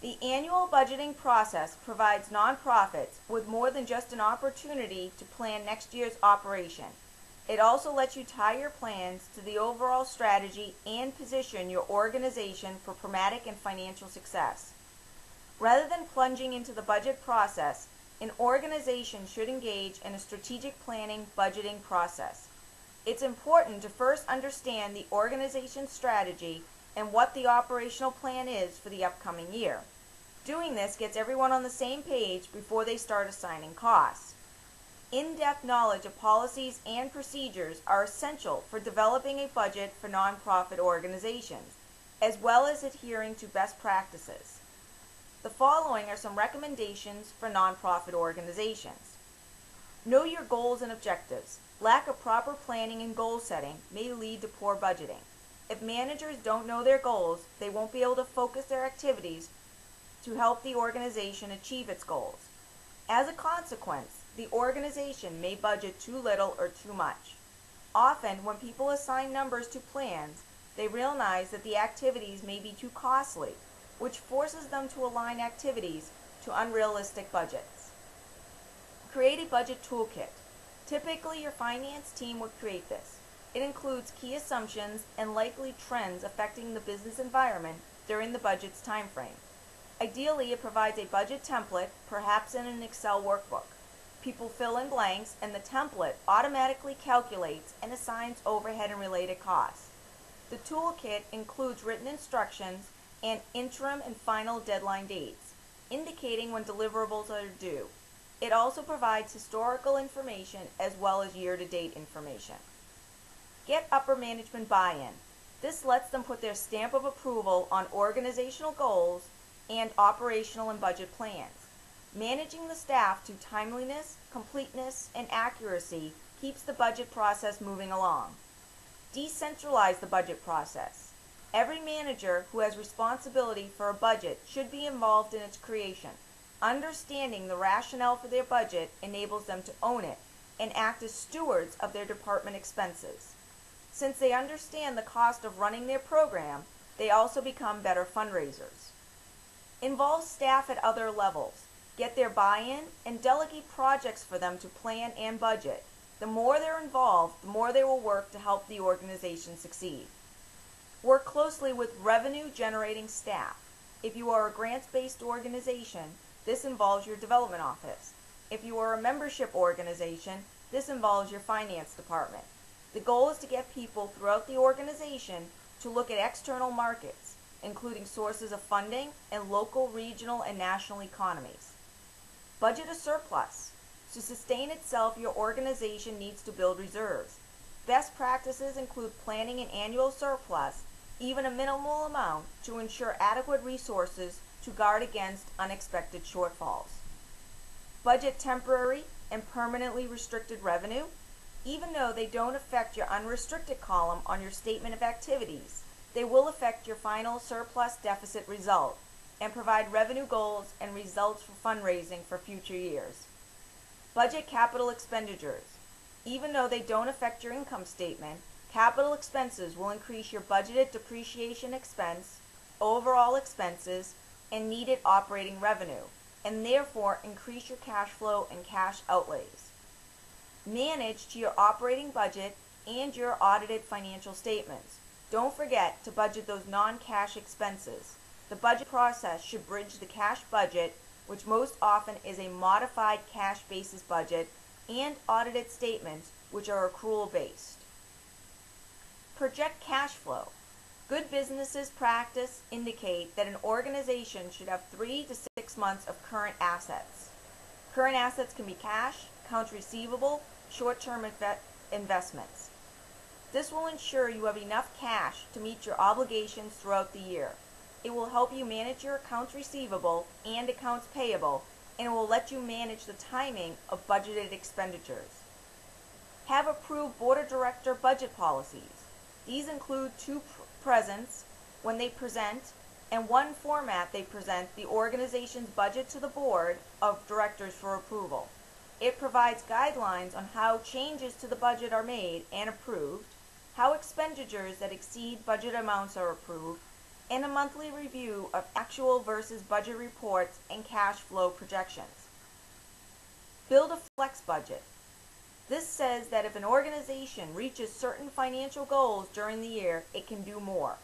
The annual budgeting process provides nonprofits with more than just an opportunity to plan next year's operation. It also lets you tie your plans to the overall strategy and position your organization for pragmatic and financial success. Rather than plunging into the budget process, an organization should engage in a strategic planning budgeting process. It's important to first understand the organization's strategy and what the operational plan is for the upcoming year. Doing this gets everyone on the same page before they start assigning costs. In-depth knowledge of policies and procedures are essential for developing a budget for nonprofit organizations, as well as adhering to best practices. The following are some recommendations for nonprofit organizations. Know your goals and objectives. Lack of proper planning and goal setting may lead to poor budgeting. If managers don't know their goals, they won't be able to focus their activities to help the organization achieve its goals. As a consequence, the organization may budget too little or too much. Often, when people assign numbers to plans, they realize that the activities may be too costly, which forces them to align activities to unrealistic budgets. Create a budget toolkit. Typically, your finance team would create this. It includes key assumptions and likely trends affecting the business environment during the budget's time frame. Ideally, it provides a budget template, perhaps in an Excel workbook. People fill in blanks, and the template automatically calculates and assigns overhead and related costs. The toolkit includes written instructions and interim and final deadline dates, indicating when deliverables are due. It also provides historical information as well as year-to-date information. Get upper management buy-in. This lets them put their stamp of approval on organizational goals and operational and budget plans. Managing the staff to timeliness, completeness, and accuracy keeps the budget process moving along. Decentralize the budget process. Every manager who has responsibility for a budget should be involved in its creation. Understanding the rationale for their budget enables them to own it and act as stewards of their department expenses. Since they understand the cost of running their program, they also become better fundraisers. Involve staff at other levels. Get their buy-in and delegate projects for them to plan and budget. The more they're involved, the more they will work to help the organization succeed. Work closely with revenue-generating staff. If you are a grants-based organization, this involves your development office. If you are a membership organization, this involves your finance department. The goal is to get people throughout the organization to look at external markets, including sources of funding and local, regional, and national economies. Budget a surplus. To sustain itself, your organization needs to build reserves. Best practices include planning an annual surplus, even a minimal amount, to ensure adequate resources to guard against unexpected shortfalls. Budget temporary and permanently restricted revenue. Even though they don't affect your unrestricted column on your statement of activities, they will affect your final surplus deficit result and provide revenue goals and results for fundraising for future years. Budget capital expenditures. Even though they don't affect your income statement, capital expenses will increase your budgeted depreciation expense, overall expenses, and needed operating revenue, and therefore increase your cash flow and cash outlays. Manage to your operating budget and your audited financial statements. Don't forget to budget those non-cash expenses. The budget process should bridge the cash budget, which most often is a modified cash basis budget, and audited statements, which are accrual-based. Project cash flow. Good businesses practice indicate that an organization should have 3 to 6 months of current assets. Current assets can be cash, accounts receivable, short-term investments. This will ensure you have enough cash to meet your obligations throughout the year. It will help you manage your accounts receivable and accounts payable, and it will let you manage the timing of budgeted expenditures. Have approved Board of Director budget policies. These include 2 presents when they present and 1 format they present the organization's budget to the Board of Directors for approval. It provides guidelines on how changes to the budget are made and approved, how expenditures that exceed budget amounts are approved, and a monthly review of actual versus budget reports and cash flow projections. Build a flex budget. This says that if an organization reaches certain financial goals during the year, it can do more.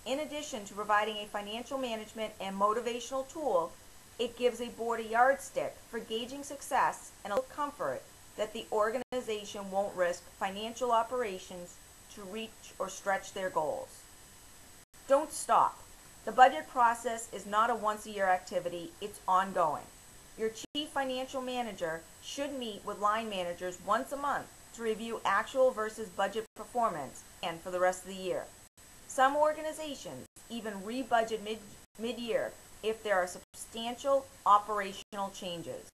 In addition to providing a financial management and motivational tool, it gives a board a yardstick for gauging success and a comfort that the organization won't risk financial operations to reach or stretch their goals. Don't stop. The budget process is not a once-a-year activity, it's ongoing. Your chief financial manager should meet with line managers once a month to review actual versus budget performance and for the rest of the year. Some organizations even re-budget mid-year if there are substantial operational changes.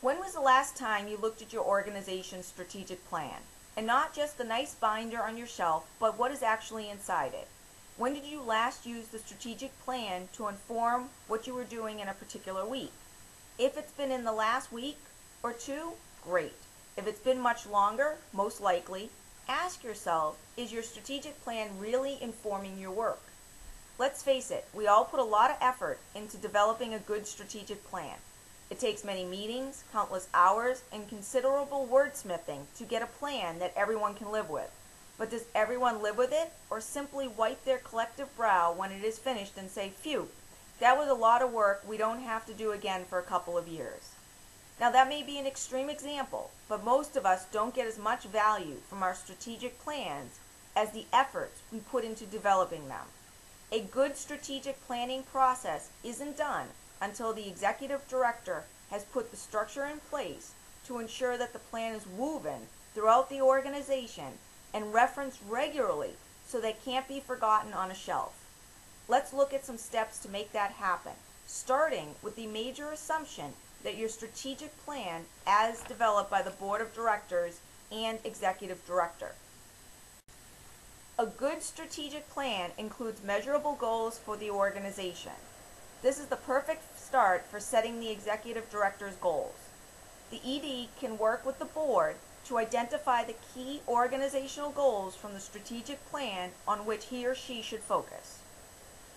When was the last time you looked at your organization's strategic plan? And not just the nice binder on your shelf, but what is actually inside it. When did you last use the strategic plan to inform what you were doing in a particular week? If it's been in the last week or two, great. If it's been much longer, most likely, ask yourself, is your strategic plan really informing your work? Let's face it, we all put a lot of effort into developing a good strategic plan. It takes many meetings, countless hours, and considerable wordsmithing to get a plan that everyone can live with. But does everyone live with it, or simply wipe their collective brow when it is finished and say, phew, that was a lot of work we don't have to do again for a couple of years? Now that may be an extreme example, but most of us don't get as much value from our strategic plans as the efforts we put into developing them. A good strategic planning process isn't done until the executive director has put the structure in place to ensure that the plan is woven throughout the organization and referenced regularly so they can't be forgotten on a shelf. Let's look at some steps to make that happen, starting with the major assumption that your strategic plan as developed by the board of directors and executive director. A good strategic plan includes measurable goals for the organization. This is the perfect start for setting the executive director's goals. The ED can work with the board to identify the key organizational goals from the strategic plan on which he or she should focus.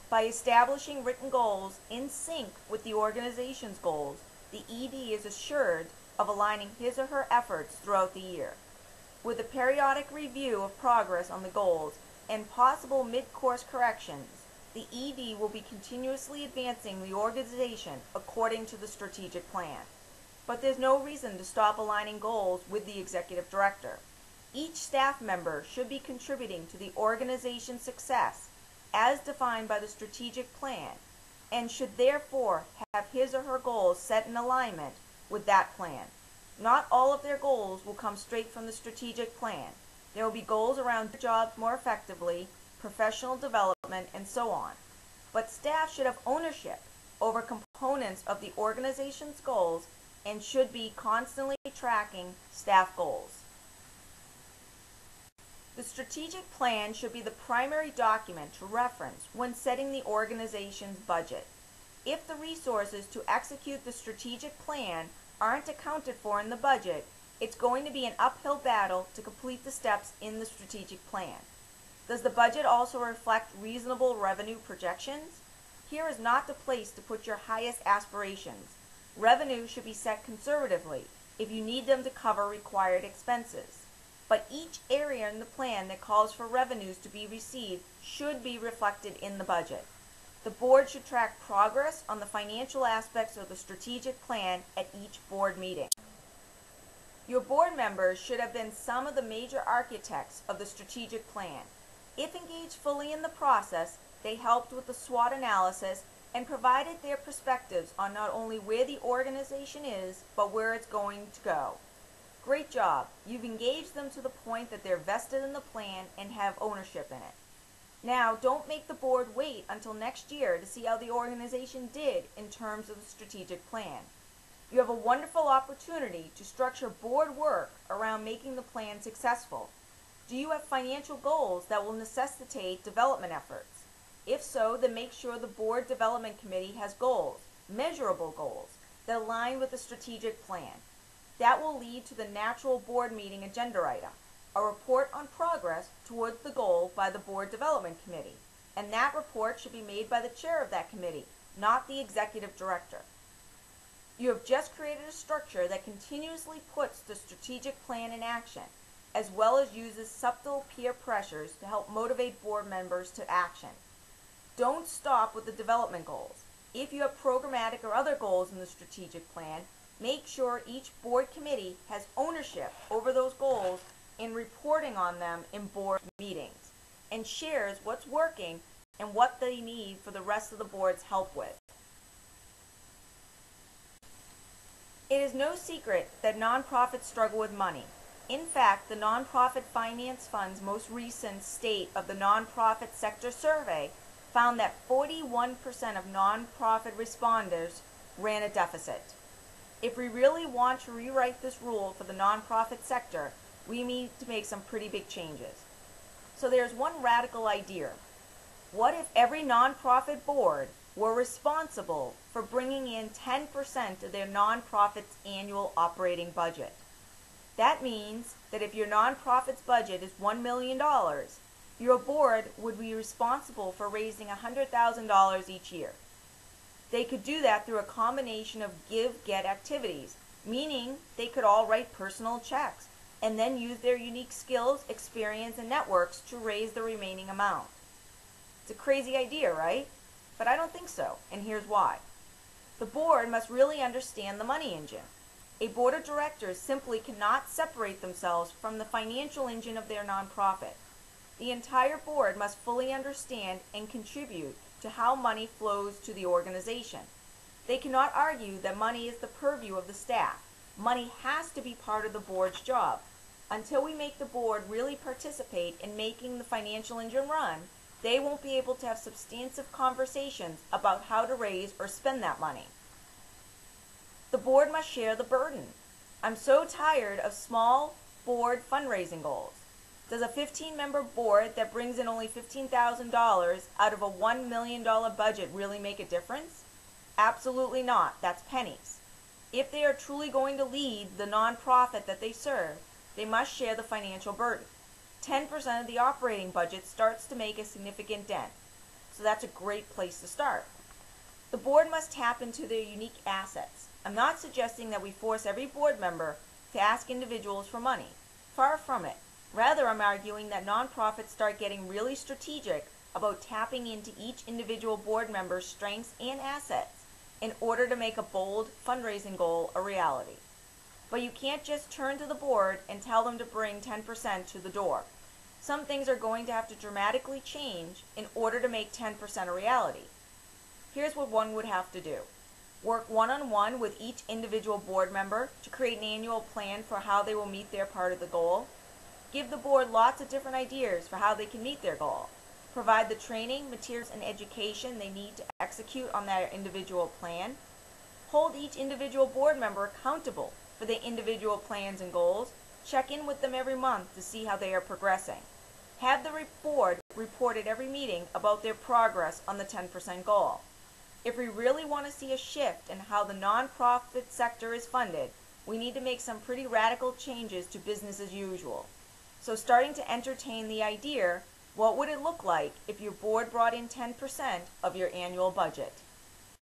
By establishing written goals in sync with the organization's goals, the ED is assured of aligning his or her efforts throughout the year. With a periodic review of progress on the goals and possible mid-course corrections, the ED will be continuously advancing the organization according to the strategic plan. But there's no reason to stop aligning goals with the executive director. Each staff member should be contributing to the organization's success as defined by the strategic plan and should therefore have his or her goals set in alignment with that plan. Not all of their goals will come straight from the strategic plan. There will be goals around their jobs more effectively, professional development, and so on. But staff should have ownership over components of the organization's goals and should be constantly tracking staff goals. The strategic plan should be the primary document to reference when setting the organization's budget. If the resources to execute the strategic plan aren't accounted for in the budget, it's going to be an uphill battle to complete the steps in the strategic plan. Does the budget also reflect reasonable revenue projections? Here is not the place to put your highest aspirations. Revenue should be set conservatively if you need them to cover required expenses. But each area in the plan that calls for revenues to be received should be reflected in the budget. The board should track progress on the financial aspects of the strategic plan at each board meeting. Your board members should have been some of the major architects of the strategic plan. If engaged fully in the process, they helped with the SWOT analysis and provided their perspectives on not only where the organization is, but where it's going to go. Great job. You've engaged them to the point that they're vested in the plan and have ownership in it. Now, don't make the board wait until next year to see how the organization did in terms of the strategic plan. You have a wonderful opportunity to structure board work around making the plan successful. Do you have financial goals that will necessitate development efforts? If so, then make sure the board development committee has goals, measurable goals, that align with the strategic plan. That will lead to the natural board meeting agenda item, a report on progress towards the goal by the board development committee. and that report should be made by the chair of that committee, not the executive director. You have just created a structure that continuously puts the strategic plan in action, as well as uses subtle peer pressures to help motivate board members to action. Don't stop with the development goals. If you have programmatic or other goals in the strategic plan, make sure each board committee has ownership over those goals in reporting on them in board meetings, and shares what's working and what they need for the rest of the board's help with. It is no secret that nonprofits struggle with money. In fact, the Nonprofit Finance Fund's most recent State of the Nonprofit Sector Survey found that 41% of nonprofit responders ran a deficit. If we really want to rewrite this rule for the nonprofit sector, we need to make some pretty big changes. So there's one radical idea. What if every nonprofit board were responsible for bringing in 10% of their nonprofit's annual operating budget? That means that if your nonprofit's budget is $1 million, your board would be responsible for raising $100,000 each year. They could do that through a combination of give-get activities, meaning they could all write personal checks and then use their unique skills, experience, and networks to raise the remaining amount. It's a crazy idea, right? But I don't think so, and here's why. The board must really understand the money engine. A board of directors simply cannot separate themselves from the financial engine of their nonprofit. The entire board must fully understand and contribute to how money flows to the organization. They cannot argue that money is the purview of the staff. Money has to be part of the board's job. Until we make the board really participate in making the financial engine run, they won't be able to have substantive conversations about how to raise or spend that money. The board must share the burden. I'm so tired of small board fundraising goals. Does a 15-member board that brings in only $15,000 out of a $1 million budget really make a difference? Absolutely not. That's pennies. If they are truly going to lead the nonprofit that they serve, they must share the financial burden. 10% of the operating budget starts to make a significant dent. So that's a great place to start. The board must tap into their unique assets. I'm not suggesting that we force every board member to ask individuals for money. Far from it. Rather, I'm arguing that nonprofits start getting really strategic about tapping into each individual board member's strengths and assets in order to make a bold fundraising goal a reality. But you can't just turn to the board and tell them to bring 10% to the door. Some things are going to have to dramatically change in order to make 10% a reality. Here's what one would have to do. Work one-on-one with each individual board member to create an annual plan for how they will meet their part of the goal. Give the board lots of different ideas for how they can meet their goal. Provide the training, materials, and education they need to execute on their individual plan. Hold each individual board member accountable for their individual plans and goals. Check in with them every month to see how they are progressing. Have the board report at every meeting about their progress on the 10% goal. If we really want to see a shift in how the nonprofit sector is funded, we need to make some pretty radical changes to business as usual. So starting to entertain the idea, what would it look like if your board brought in 10% of your annual budget?